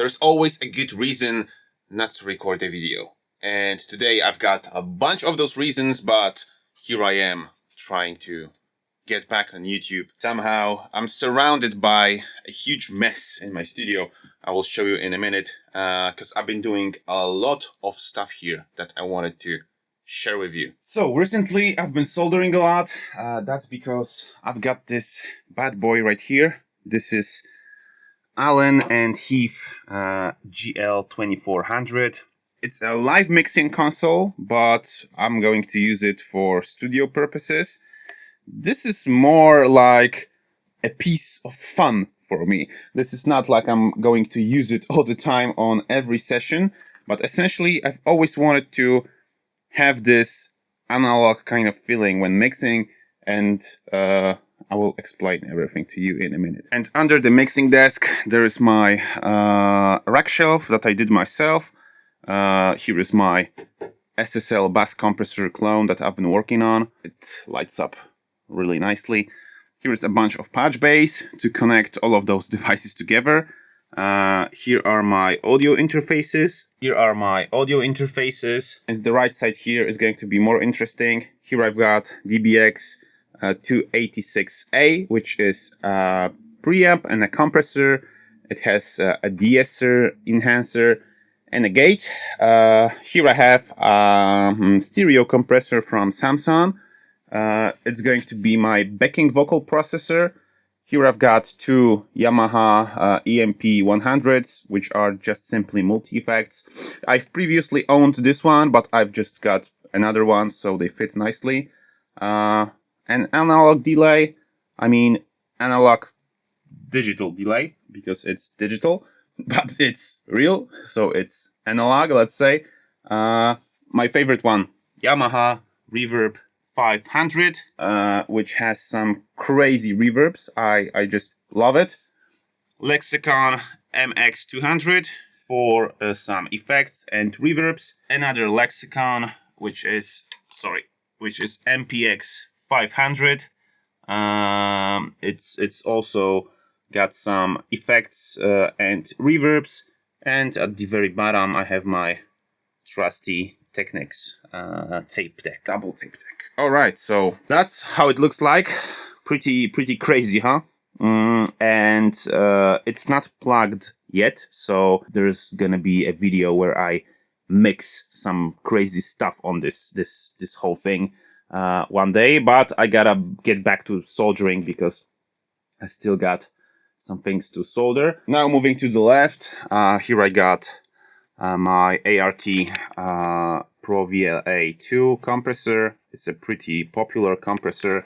there's always a good reason not to record a video. And today I've got a bunch of those reasons, but here I am trying to get back on YouTube. Somehow I'm surrounded by a huge mess in my studio. I will show you in a minute because I've been doing a lot of stuff here that I wanted to share with you. So recently I've been soldering a lot. That's because I've got this bad boy right here. This is Allen and Heath GL2400. It's a live mixing console, but I'm going to use it for studio purposes. This is more like a piece of fun for me. This is not like I'm going to use it all the time on every session, but essentially I've always wanted to have this analog kind of feeling when mixing, and I will explain everything to you in a minute. And under the mixing desk there is my rack shelf that I did myself. Here is my SSL bass compressor clone that I've been working on. It lights up really nicely. Here is a bunch of patch bays to connect all of those devices together. Here are my audio interfaces. And the right side here is going to be more interesting. Here I've got DBX 286A, which is a preamp and a compressor. It has a de-esser, enhancer, and a gate. Here I have a stereo compressor from Samsung. It's going to be my backing vocal processor. Here I've got two Yamaha EMP 100s, which are just simply multi-effects. I've previously owned this one, but I've just got another one, so they fit nicely. An analog delay, I mean analog digital delay, because it's digital, but it's real, so it's analog, let's say. My favorite one, Yamaha Reverb 500, which has some crazy reverbs. I just love it. Lexicon MX200 for some effects and reverbs. Another Lexicon, which is MPX 500. It's also got some effects and reverbs. And at the very bottom, I have my trusty Technics tape deck, double tape deck. All right, so that's how it looks like. Pretty crazy, huh? And it's not plugged yet, so there's gonna be a video where I mix some crazy stuff on this whole thing one day. But I gotta get back to soldering because I still got some things to solder. Now moving to the left, here I got my ART Pro VLA2 compressor. It's a pretty popular compressor.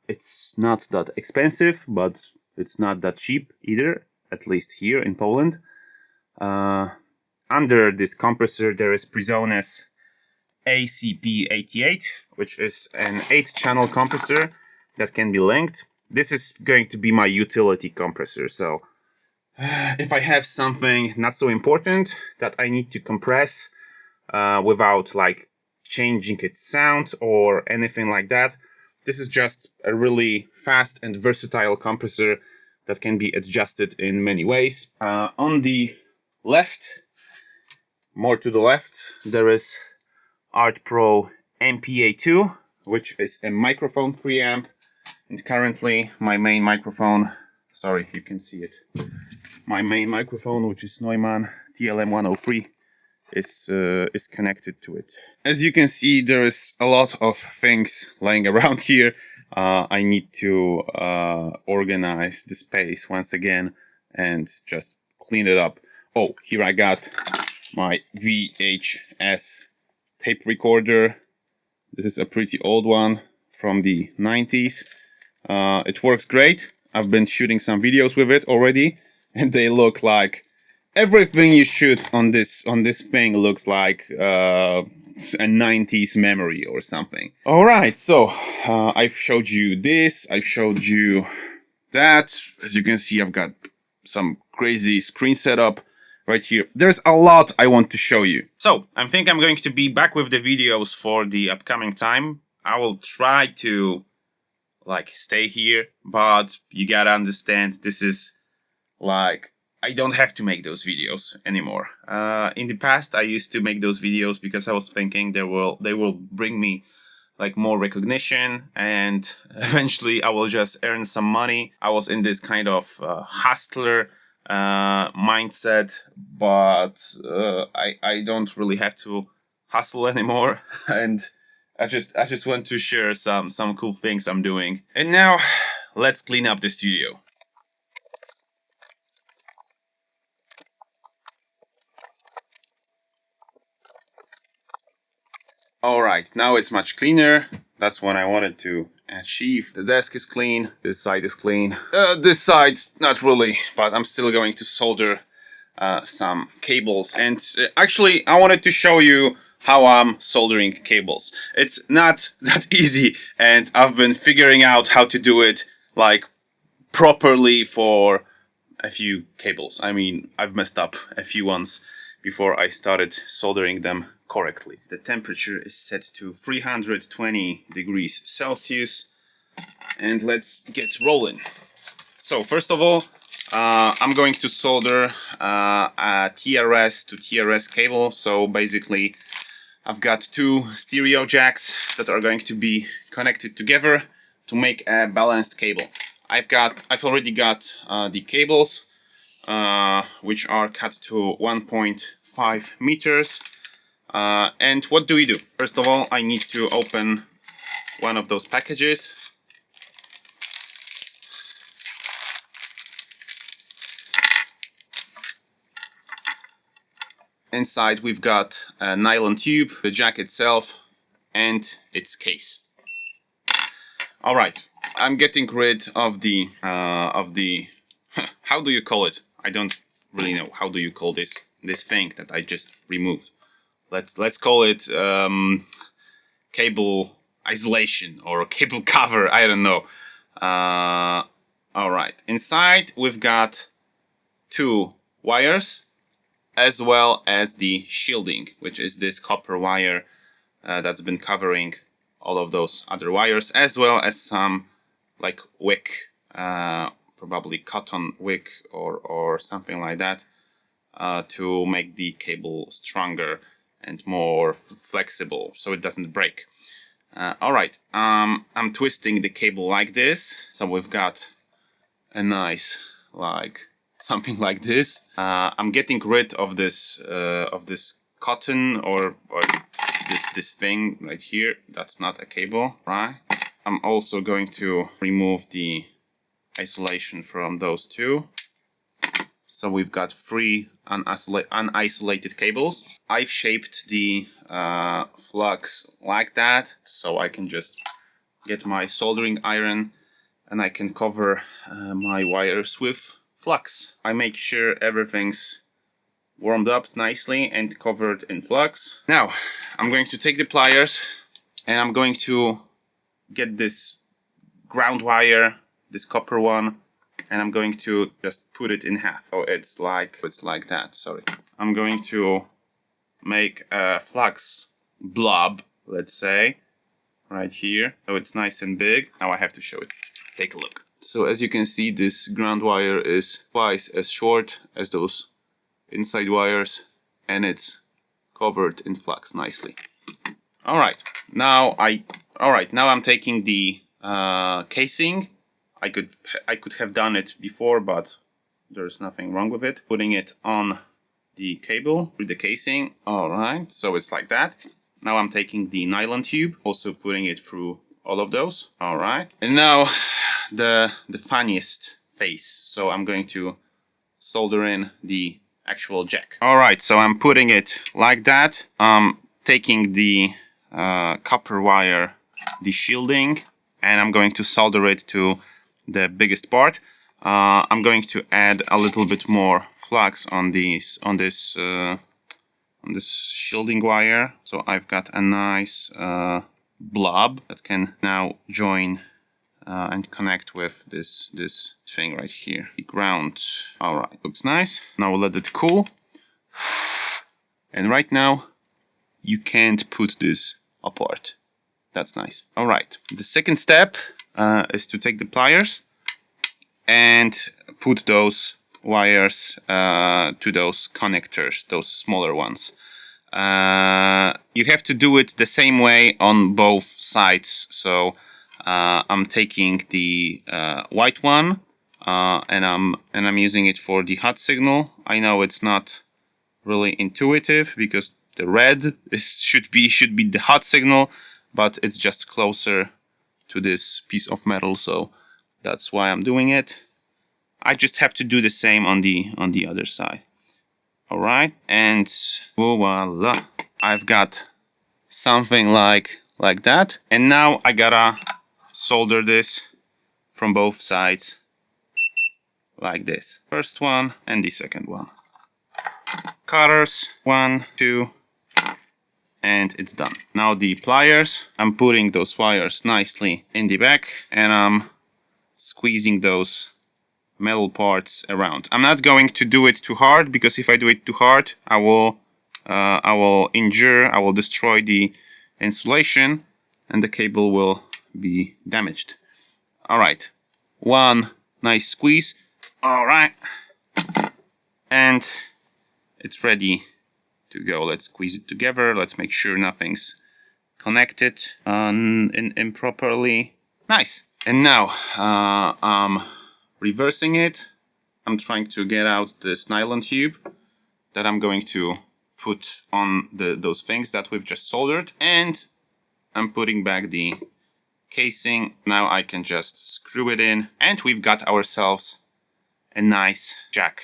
It's not that expensive, but it's not that cheap either, at least here in Poland. Under this compressor there is Prisones ACP88, which is an 8-channel compressor that can be linked. This is going to be my utility compressor, so if I have something not so important that I need to compress without like changing its sound or anything like that, this is just a really fast and versatile compressor that can be adjusted in many ways. On the left, more to the left, there is Art Pro MPA2, which is a microphone preamp, and currently my main microphone, sorry, you can see it. My main microphone, which is Neumann TLM103, is connected to it. As you can see, there is a lot of things lying around here. I need to organize the space once again and just clean it up. Oh, here I got my VHS tape recorder. This is a pretty old one from the 90s. It works great. I've been shooting some videos with it already, and they look like everything you shoot on this thing looks like a 90s memory or something. All right, so I've showed you this, I've showed you that. As you can see, I've got some crazy screen setup right here. There's a lot I want to show you. So I think I'm going to be back with the videos for the upcoming time. I will try to like stay here, but you gotta understand this is like I don't have to make those videos anymore. In the past, I used to make those videos because I was thinking they will bring me like more recognition, and eventually I will just earn some money. I was in this kind of hustler mindset, but I don't really have to hustle anymore, and I just want to share some cool things I'm doing. And now let's clean up the studio. Alright, now it's much cleaner. That's what I wanted to achieve. The desk is clean, this side is clean. This side, not really, but I'm still going to solder some cables. And actually, I wanted to show you how I'm soldering cables. It's not that easy, and I've been figuring out how to do it like properly for a few cables. I mean, I've messed up a few ones before I started soldering them correctly. The temperature is set to 320 degrees Celsius, and let's get rolling. So first of all, I'm going to solder a TRS to TRS cable. So basically, I've got two stereo jacks that are going to be connected together to make a balanced cable. I've already got the cables, which are cut to 1.5 meters. And what do we do? First of all, I need to open one of those packages. Inside we've got a nylon tube, the jack itself, and its case. All right, I'm getting rid of the how do you call it? I don't really know. How do you call this thing that I just removed? Let's call it cable isolation or cable cover. I don't know. All right. Inside we've got two wires, as well as the shielding, which is this copper wire that's been covering all of those other wires, as well as some like wick, probably cotton wick or something like that, to make the cable stronger and more flexible so it doesn't break. All right, I'm twisting the cable like this, so we've got a nice like something like this. I'm getting rid of this cotton or this thing right here. That's not a cable, right? I'm also going to remove the isolation from those two. So we've got three unisolated cables. I've shaped the flux like that, so I can just get my soldering iron and I can cover my wires with flux. I make sure everything's warmed up nicely and covered in flux. Now, I'm going to take the pliers and I'm going to get this ground wire, this copper one, and I'm going to just put it in half. So it's like that, sorry. I'm going to make a flux blob, let's say, right here. So it's nice and big. Now I have to show it. Take a look. So as you can see, this ground wire is twice as short as those inside wires, and it's covered in flux nicely. Alright, now I'm taking the casing. I could have done it before, but there's nothing wrong with it. Putting it on the cable with the casing. Alright, so it's like that. Now I'm taking the nylon tube, also putting it through all of those. Alright. And now the funniest phase. So I'm going to solder in the actual jack. Alright, so I'm putting it like that. Taking the copper wire, the shielding, and I'm going to solder it to the biggest part. I'm going to add a little bit more flux on this shielding wire. So I've got a nice blob that can now join and connect with this thing right here, the ground. All right, looks nice. Now we'll let it cool. And right now, you can't put this apart. That's nice. All right, the second step is to take the pliers and put those wires to those connectors, those smaller ones. You have to do it the same way on both sides. So I'm taking the white one and I'm using it for the hot signal. I know it's not really intuitive because the red should be the hot signal, but it's just closer to this piece of metal, so that's why I'm doing it. I just have to do the same on the other side. All right, and voila, I've got something like that. And now I gotta solder this from both sides like this. First one and the second one. Cutters, 1, 2, and it's done. Now the pliers, I'm putting those wires nicely in the back and I'm squeezing those metal parts around. I'm not going to do it too hard because if I do it too hard, I will destroy the insulation and the cable will be damaged. All right, one nice squeeze. All right, and it's ready to go. Let's squeeze it together. Let's make sure nothing's connected improperly. Nice. And now I'm reversing it. I'm trying to get out this nylon tube that I'm going to put on those things that we've just soldered, and I'm putting back the casing. Now I can just screw it in and we've got ourselves a nice jack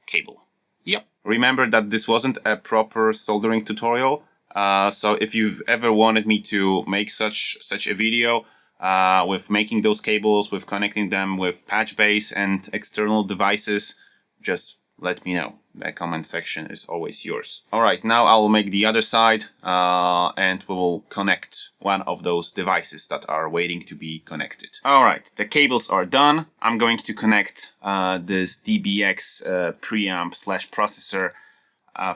cable. Yep. Remember that this wasn't a proper soldering tutorial. So if you've ever wanted me to make such a video with making those cables, with connecting them with patch base and external devices, just let me know. The comment section is always yours. All right, now I'll make the other side and we will connect one of those devices that are waiting to be connected. All right, the cables are done. I'm going to connect this DBX preamp / processor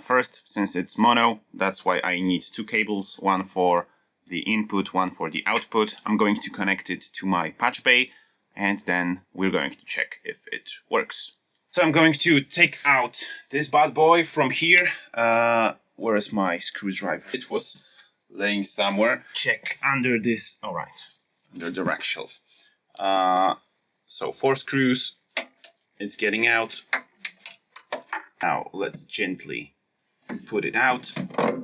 first, since it's mono. That's why I need two cables, one for the input, one for the output. I'm going to connect it to my patch bay and then we're going to check if it works. So I'm going to take out this bad boy from here. Where is my screwdriver? It was laying somewhere. Check under this. All right, under the rack shelf. So 4 screws. It's getting out. Now let's gently put it out.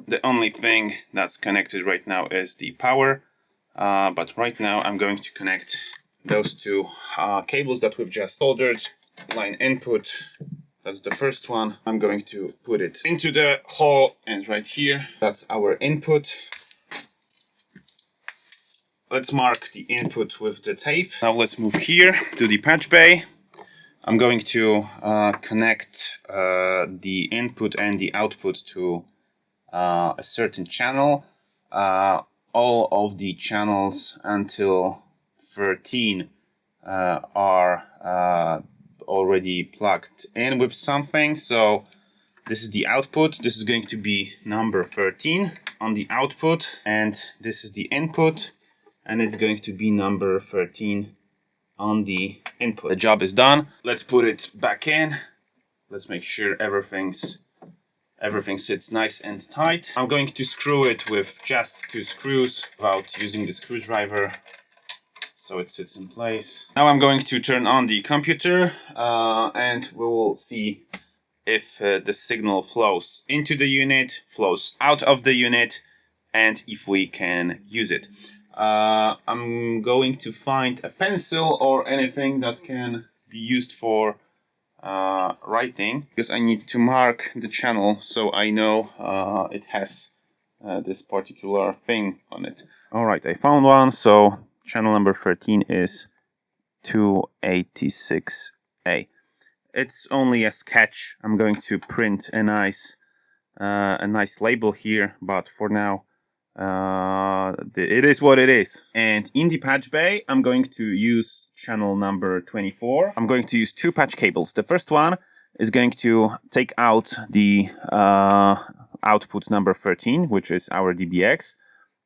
The only thing that's connected right now is the power. But right now I'm going to connect those two cables that we've just soldered. Line input, that's the first one. I'm going to put it into the hole, and right here, that's our input. Let's mark the input with the tape. Now let's move here to the patch bay. I'm going to connect the input and the output to a certain channel. All of the channels until 13 are already plugged in with something. So this is the output. This is going to be number 13 on the output, and this is the input, and it's going to be number 13 on the input. The job is done. Let's put it back in. Let's make sure everything sits nice and tight. I'm going to screw it with just 2 screws without using the screwdriver, so it sits in place. Now I'm going to turn on the computer and we will see if the signal flows into the unit, flows out of the unit, and if we can use it. I'm going to find a pencil or anything that can be used for writing, because I need to mark the channel so I know it has this particular thing on it. All right, I found one. So channel number 13 is 286A. It's only a sketch. I'm going to print a nice label here, but for now it is what it is. And in the patch bay, I'm going to use channel number 24. I'm going to use 2 patch cables. The first one is going to take out the output number 13, which is our DBX,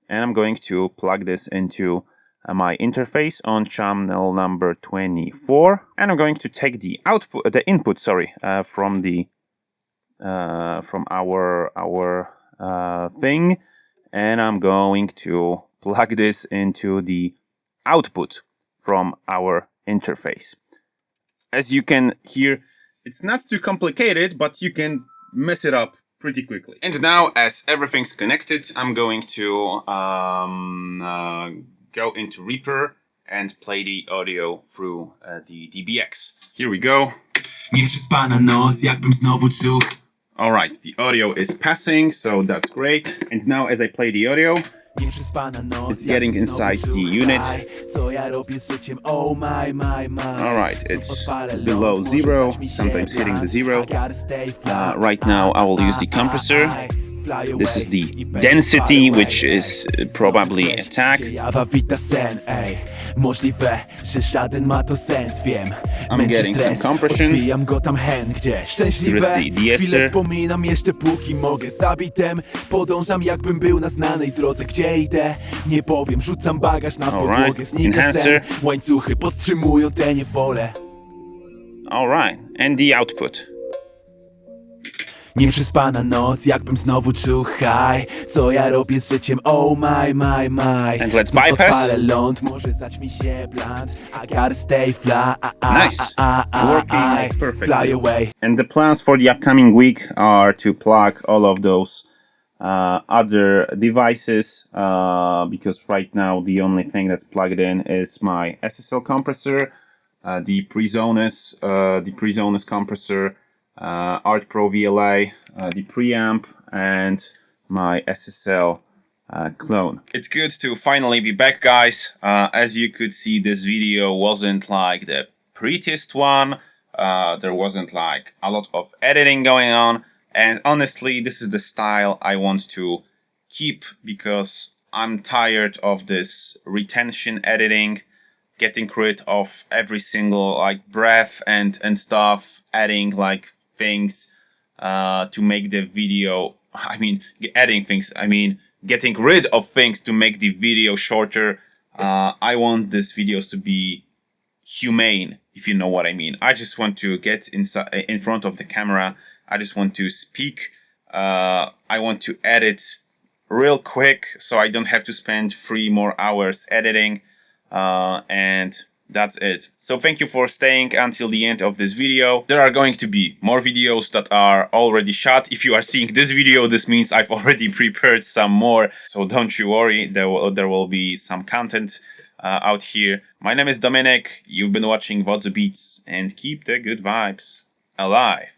and I'm going to plug this into my interface on channel number 24, and I'm going to take the output, the input, sorry, from our thing, and I'm going to plug this into the output from our interface. As you can hear, it's not too complicated, but you can mess it up pretty quickly. And now, as everything's connected, I'm going to go into Reaper and play the audio through the DBX. Here we go. Alright, the audio is passing, so that's great. And now as I play the audio, it's getting inside the unit. Alright, it's below 0, sometimes hitting the 0. Right now I will use the compressor. This is the density, which is probably attack. I'm getting some compression. Here's the de-esser. Alright, enhancer. Alright, and the output. Nieprzespana noc, jakbym znowu czuł high. Co ja robię z życiem, oh my, my, my. And let's bypass. Ląd, może zaćmi się blunt. I gotta stay fly. Nice, working perfectly. Fly away. And the plans for the upcoming week are to plug all of those other devices, because right now the only thing that's plugged in is my SSL compressor, the Presonus compressor, Art Pro VLA, the preamp, and my SSL clone. It's good to finally be back, guys. As you could see, this video wasn't like the prettiest one. There wasn't like a lot of editing going on, and honestly, this is the style I want to keep because I'm tired of this retention editing, getting rid of every single like breath and stuff, adding like things to make the video, getting rid of things to make the video shorter. I want these videos to be humane, if you know what I mean. I just want to get inside in front of the camera. I just want to speak. I want to edit real quick so I don't have to spend 3 more hours editing, and that's it. So thank you for staying until the end of this video. There are going to be more videos that are already shot. If you are seeing this video, this means I've already prepared some more. So don't you worry, there will be some content out here. My name is Dominic. You've been watching Wodzu Beats, and keep the good vibes alive.